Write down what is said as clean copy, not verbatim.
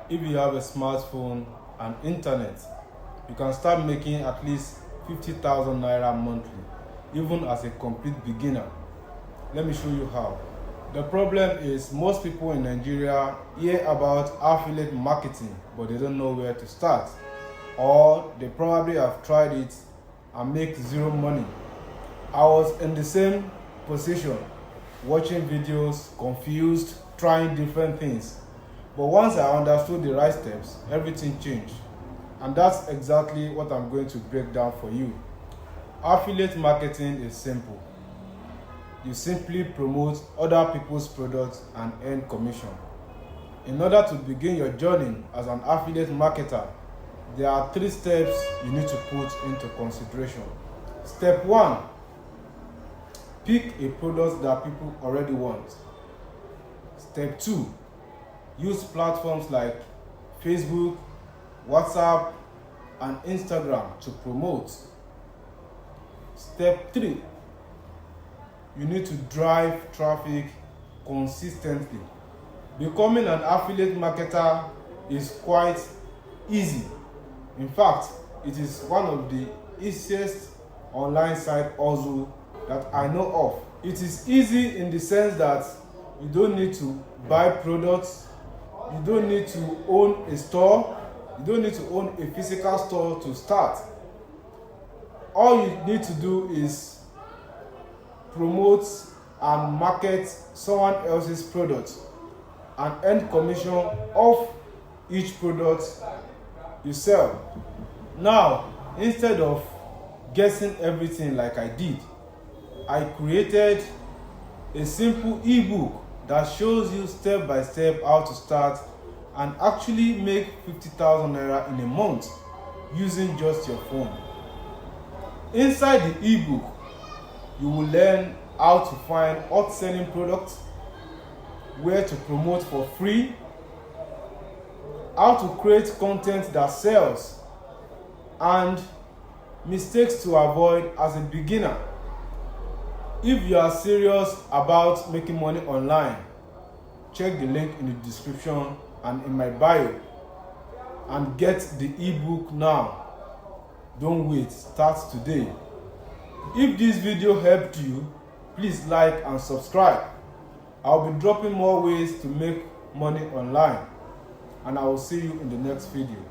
if you have a smartphone and internet, you can start making at least 50,000 naira monthly, even as a complete beginner. Let me show you how. The problem is most people in Nigeria hear about affiliate marketing, but they don't know where to start, or they probably have tried it and make zero money. I was in the same position, watching videos, confused, trying different things. But once I understood the right steps, everything changed. And that's exactly what I'm going to break down for you. Affiliate marketing is simple. You simply promote other people's products and earn commission. In order to begin your journey as an affiliate marketer, there are 3 steps you need to put into consideration. Step 1, pick a product that people already want. Step 2, use platforms like Facebook, WhatsApp, and Instagram to promote. Step 3, you need to drive traffic consistently. Becoming an affiliate marketer is quite easy. In fact, it is one of the easiest online side hustle that I know of. It is easy in the sense that you don't need to buy products, you don't need to own a store, you don't need to own a physical store to start. All you need to do is promote and market someone else's product and earn commission off each product you sell. Now, instead of guessing everything like I did, I created a simple ebook that shows you step by step how to start and actually make 50,000 naira in a month using just your phone. Inside the ebook, you will learn how to find hot selling products, where to promote for free, how to create content that sells, and mistakes to avoid as a beginner. If you are serious about making money online, check the link in the description and in my bio and get the ebook now. Don't wait, start today. If this video helped you, please like and subscribe. I'll be dropping more ways to make money online, and I will see you in the next video.